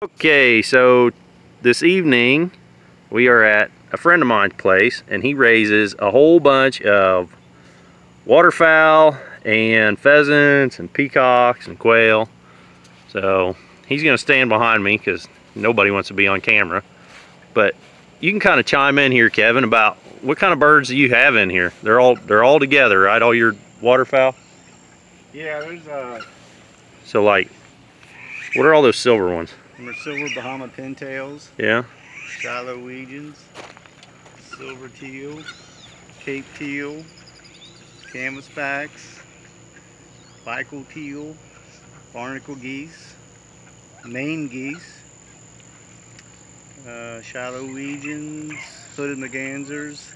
Okay, so this evening we are at a friend of mine's place, and he raises a whole bunch of waterfowl and pheasants and peacocks and quail. So he's going to stand behind me because nobody wants to be on camera. But you can kind of chime in here, Kevin, about what kind of birds do you have in here? They're all together, right? All your waterfowl? Yeah, there's So like, what are all those silver ones? silver Bahama pintails. Yeah. Shiloh-Wegians, silver teal, Cape teal, canvasbacks, Bicol teal, barnacle geese, Maine geese, Shiloh-Wegians, hooded mergansers.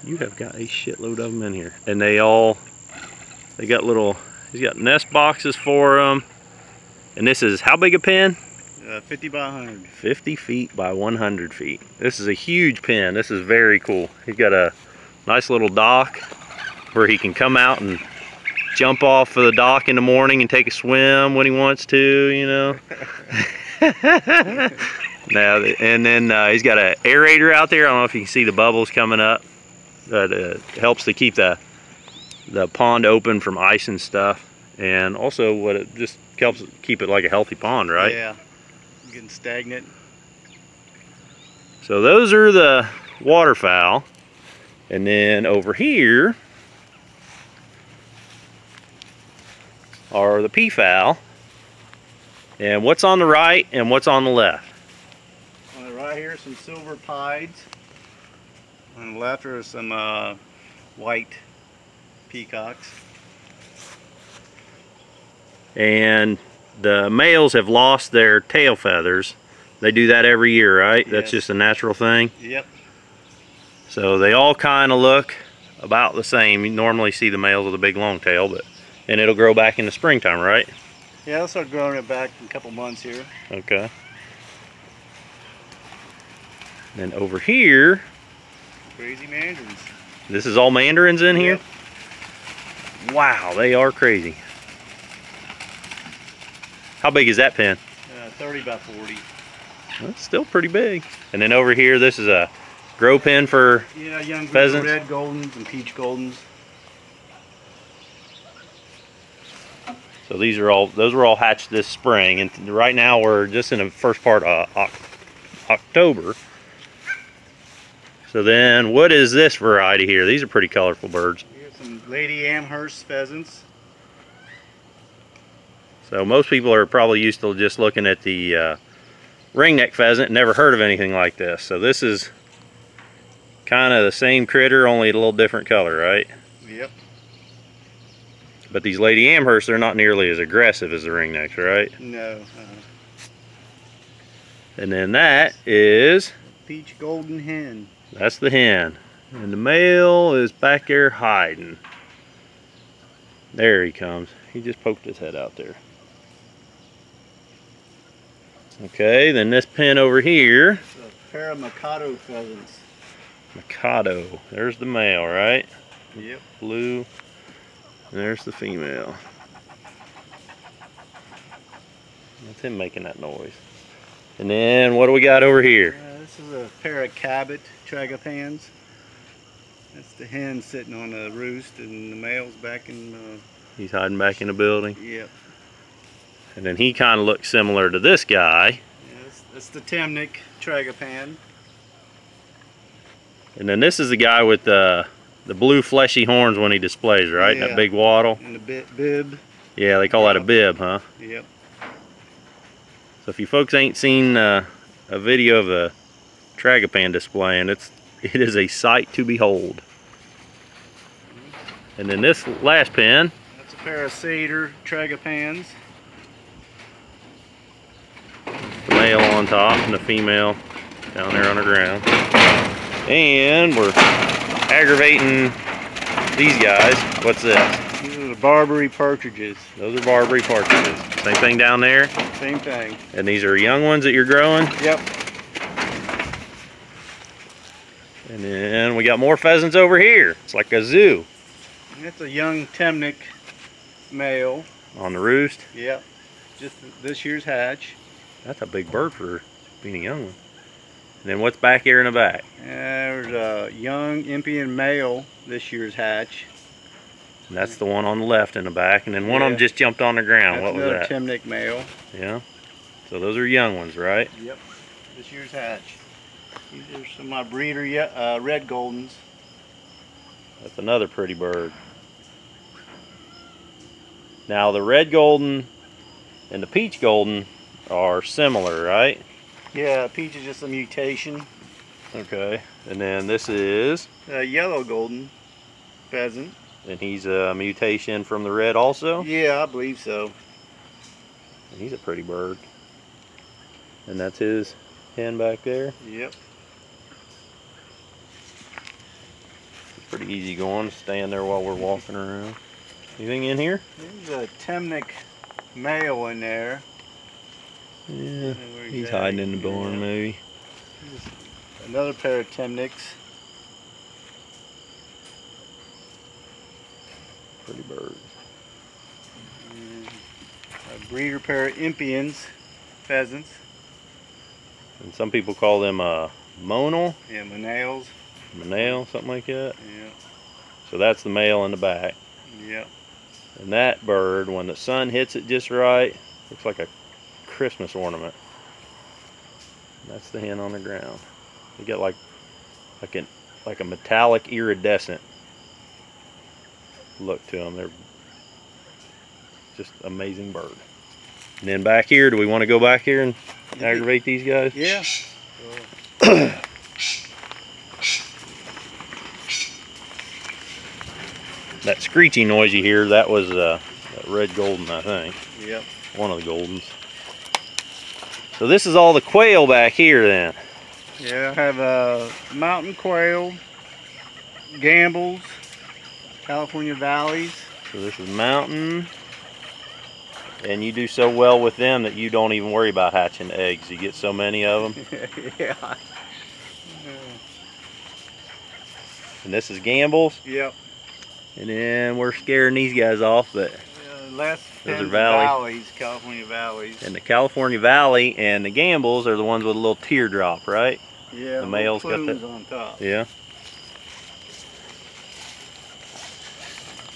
You have got a shitload of them in here, and they got little. He's got nest boxes for them. And this is how big a pen? 50 by 100. 50 feet by 100 feet. This is a huge pen. This is very cool. He's got a nice little dock where he can come out and jump off of the dock in the morning and take a swim when he wants to, you know. Now, and then he's got an aerator out there. I don't know if you can see the bubbles coming up. But it helps to keep the pond open from ice and stuff. And also what it just helps keep it like a healthy pond, right? Yeah, getting stagnant. So those are the waterfowl. And then over here are the peafowl. And what's on the right and what's on the left? On the right here, some silver pieds. On the left are some white peacocks. And the males have lost their tail feathers. They do that every year, right? Yes. That's just a natural thing? Yep. So they all kind of look about the same. You normally see the males with a big long tail, and it'll grow back in the springtime, right? Yeah, they'll start growing it back in a couple months here. Okay. Then over here, crazy mandarins. This is all mandarins in here? Yep. Wow, they are crazy. How big is that pen? 30 by 40. That's still pretty big. And then over here, this is a grow pen for young pheasants. Red goldens and peach goldens. So those were all hatched this spring, and right now we're just in the first part of October. So then, what is this variety here? These are pretty colorful birds. Here's some Lady Amherst pheasants. So most people are probably used to just looking at the ringneck pheasant and never heard of anything like this. So this is kind of the same critter, only a little different color, right? Yep. But these Lady Amherst, they're not nearly as aggressive as the ringnecks, right? No. And then that is... peach golden hen. That's the hen. And the male is back there hiding. There he comes. He just poked his head out there. Okay, then this pen over here. It's a pair of Mikado pheasants. Mikado. There's the male, right? Yep. Blue. There's the female. That's him making that noise. And then what do we got over here? This is a pair of Cabot tragopans. That's the hen sitting on a roost, and the male's back in. He's hiding back in the building. Yep. And then he kind of looks similar to this guy. Yes, that's the Temnick tragopan. And then this is the guy with the blue fleshy horns when he displays, right? Yeah. That big wattle. And the bib. Yeah, they call that a bib, huh? Yep. So if you folks ain't seen a video of the tragopan displaying, it is a sight to behold. And then this last pen. That's a pair of satyr tragopans. The male on top and the female down there on the ground. And we're aggravating these guys. What's this? These are the Barbary partridges. Those are Barbary partridges. Same thing down there? Same thing. And these are young ones that you're growing? Yep. And then we got more pheasants over here. It's like a zoo. That's a young Temnick male. On the roost? Yep. Just this year's hatch. That's a big bird for being a young one. And then what's back here in the back? There's a young Impian male this year's hatch. And that's the one on the left in the back. And then one of them just jumped on the ground. That's what was that? Timnick male. Yeah. So those are young ones, right? Yep. This year's hatch. These are some of my breeder red goldens. That's another pretty bird. Now the red golden and the peach golden are similar, right? Yeah, peach is just a mutation. Okay. And then this is A yellow golden pheasant. and he's a mutation from the red also? Yeah, I believe so. And he's a pretty bird. And that's his hen back there. Yep. It's pretty easy going, staying there while we're walking around. Anything in here? There's a Timnick male in there. Yeah, he's hiding in the barn maybe. Another pair of Timnicks. Pretty bird. And a breeder pair of Impians pheasants. And some people call them monal, Yeah, Manales. manale, something like that. Yeah. So that's the male in the back. Yep. And that bird, when the sun hits it just right, looks like a Christmas ornament. That's the hen on the ground. They got like a metallic iridescent look to them. They're just amazing bird. And then back here, do we want to go back here and aggravate these guys? Yeah. That screeching noise you hear, that was that red golden, I think. Yep. One of the goldens. So this is all the quail back here then. Yeah, I have mountain quail, gambles, California valleys. So this is mountain. And you do so well with them that you don't even worry about hatching eggs. You get so many of them. Yeah. And this is gambles. Yep. And then we're scaring these guys off, but Last those are valleys, California valleys. and the California Valley and the gambles are the ones with a little teardrop, right? Yeah, the male's got plumes that on top. Yeah.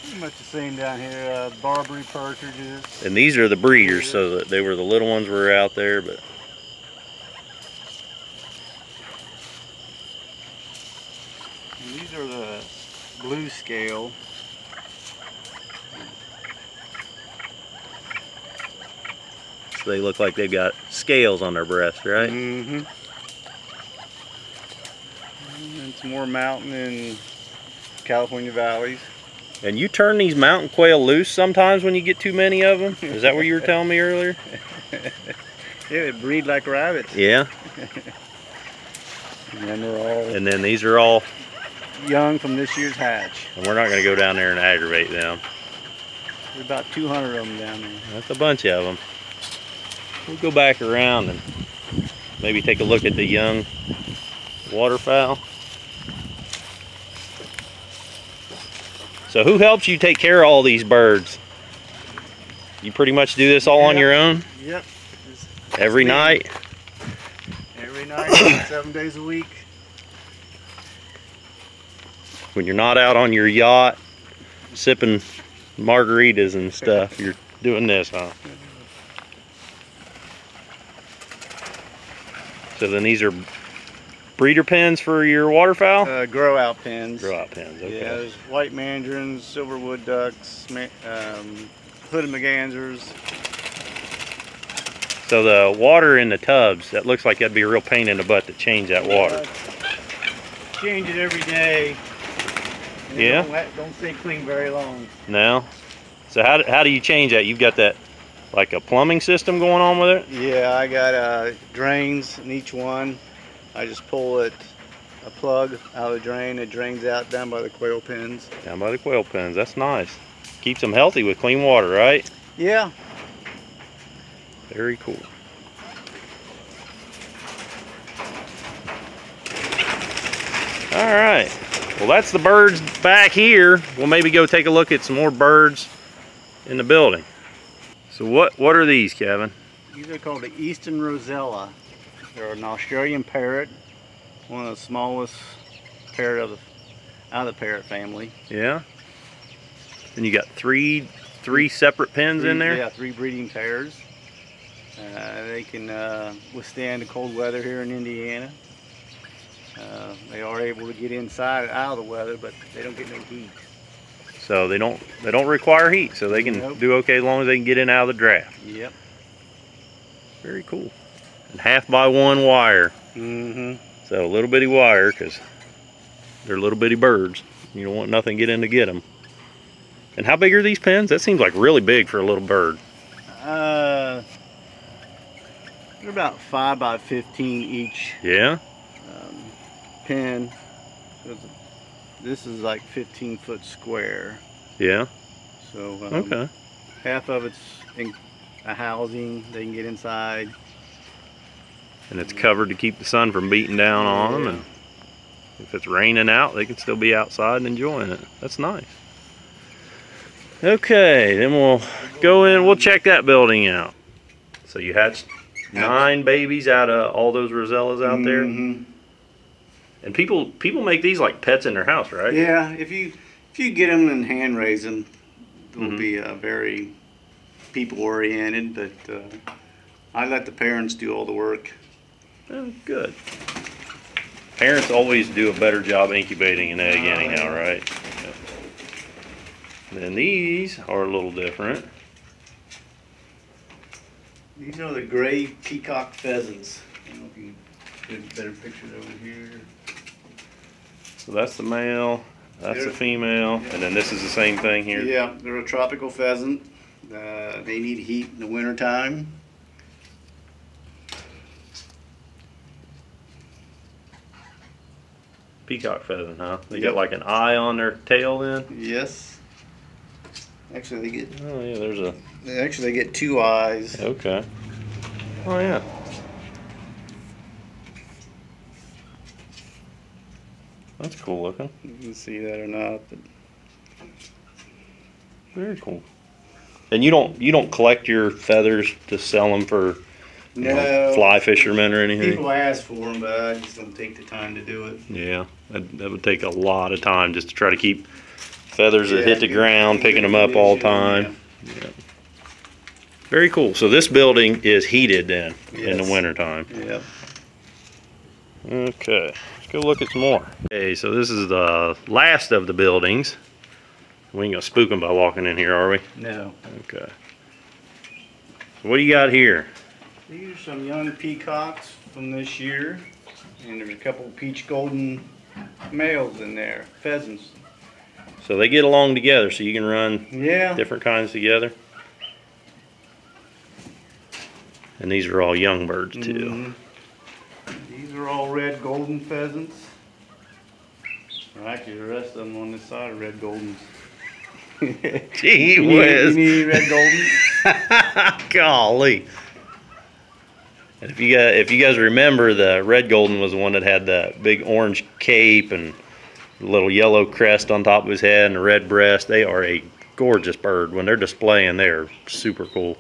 Pretty much the same down here. Barbary partridges. And these are the breeders, so that they were the little ones were out there, but And these are the blue scale. so they look like they've got scales on their breast, right? Mm-hmm. And some more mountain and California valleys. And you turn these mountain quail loose sometimes when you get too many of them? Is that what you were telling me earlier? Yeah, they breed like rabbits. Yeah. And then they're all And then these are all, young from this year's hatch. and we're not going to go down there and aggravate them. There's about 200 of them down there. That's a bunch of them. We'll go back around and maybe take a look at the young waterfowl. So who helps you take care of all these birds? You pretty much do this all on your own? Yep. Every night? Every night, 7 days a week. When you're not out on your yacht sipping margaritas and stuff, you're doing this, huh? So then these are breeder pens for your waterfowl? Grow out pens. Grow out pens, okay. Yeah, there's white mandarins, silver wood ducks, hooded mergansers. So the water in the tubs, that looks like that'd be a real pain in the butt to change that water. Change it every day. Yeah? Don't stay clean very long. No? So how do you change that? You've got that, like a plumbing system going on with it? Yeah, I got drains in each one. I just pull a plug out of the drain. It drains out down by the quail pens. Down by the quail pens, that's nice. Keeps them healthy with clean water, right? Yeah. Very cool. All right. Well, that's the birds back here. We'll maybe go take a look at some more birds in the building. So what are these, Kevin? These are called the Eastern Rosella. They're an Australian parrot, one of the smallest parrot out of the parrot family. Yeah. And you got three separate pens in there? Yeah, 3 breeding pairs. They can withstand the cold weather here in Indiana. They are able to get inside out of the weather, but they don't get no heat. So they don't require heat, so they can do okay as long as they can get in and out of the draft. Yep. Very cool. And 1/2x1 wire. Mm-hmm. So a little bitty wire, because they're little bitty birds. You don't want nothing to get in to get them. And how big are these pens? That seems like really big for a little bird. They're about 5 by 15 each. Yeah. Pen. This is like 15-foot square. Yeah. So okay. Half of it's in a housing. They can get inside. And it's covered to keep the sun from beating down on them. And if it's raining out, they can still be outside and enjoying it. That's nice. Okay, then we'll go in. We'll check that building out. So you hatched 9 babies out of all those Rosellas out there. And people make these like pets in their house, right? Yeah, if you get them and hand raise them, they'll be very people oriented. But I let the parents do all the work. Oh, good. Parents always do a better job incubating an egg anyhow, right? Yeah. Then these are a little different. These are the gray Peacock pheasants. I don't know if you can get better pictures over here. So that's the male, that's the female, and then this is the same thing here? Yeah, they're a tropical pheasant. They need heat in the wintertime. Peacock pheasant, huh? They got like an eye on their tail then? Yes. Actually, they get. Oh yeah, there's a. Actually, they get 2 eyes. Okay. Oh yeah. That's cool looking. You can see that or not, but very cool. And you don't collect your feathers to sell them for fly fishermen or anything? People ask for them, but I just don't take the time to do it. Yeah, that would take a lot of time just to try to keep feathers that hit the ground, picking them up all the time. Yeah. Very cool. So this building is heated then in the wintertime. Yeah. Okay, let's go look at some more. Okay, so this is the last of the buildings. We ain't gonna spook them by walking in here, are we? No. Okay. So what do you got here? These are some young peacocks from this year, and there's a couple peach golden males in there, pheasants. So they get along together, so you can run different kinds together. And these are all young birds too. These are all red golden pheasants. Well, actually, the rest of them on this side are red goldens. Gee whiz! You need red goldens? Golly! And if you guys remember, the red golden was the one that had the big orange cape and a little yellow crest on top of his head and a red breast. They are a gorgeous bird. When they're displaying, they're super cool.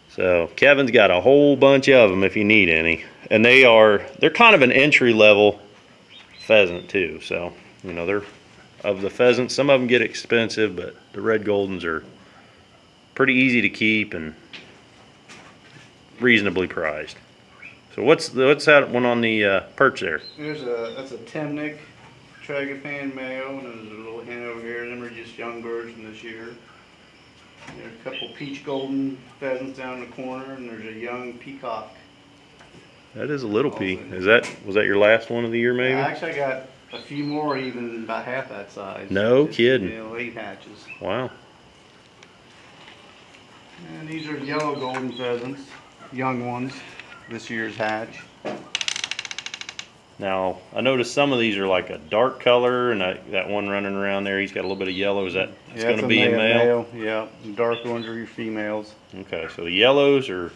So Kevin's got a whole bunch of them if you need any. And they're kind of an entry-level pheasant too. So, you know, they're of the pheasants. Some of them get expensive, but the red goldens are pretty easy to keep and reasonably priced. So what's that one on the perch there? That's a Temnick Tragopan male, and there's a little hen over here. Them are just young birds from this year. There's a couple peach golden pheasants down in the corner, and there's a young peacock. That is a little pea. Was that your last one of the year maybe? Actually, I got a few more, even about half that size. No kidding. You know, late hatches. Wow. And these are yellow golden pheasants, young ones, this year's hatch. Now, I noticed some of these are like a dark color, and that one running around there, he's got a little bit of yellow. Is that going to be a male? Yeah, the dark ones are your females. Okay, so the yellows are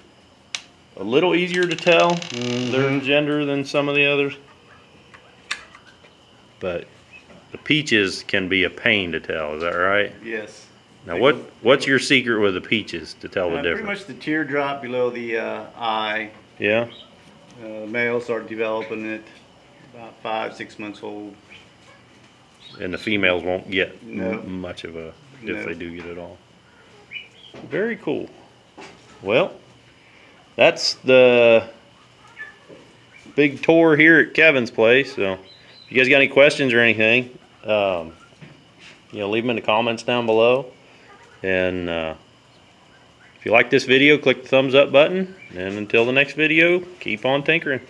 a little easier to tell their gender than some of the others. But the peaches can be a pain to tell, is that right? Yes. Now, what's your secret with the peaches to tell the difference? Pretty much the teardrop below the eye. Yeah. Males start developing it about 5-6 months old. And the females won't get No. much of a, if No. they do get it all. Very cool. Well, that's the big tour here at Kevin's place. So, if you guys got any questions or anything, leave them in the comments down below. And if you like this video, click the thumbs up button. And until the next video, keep on tinkering.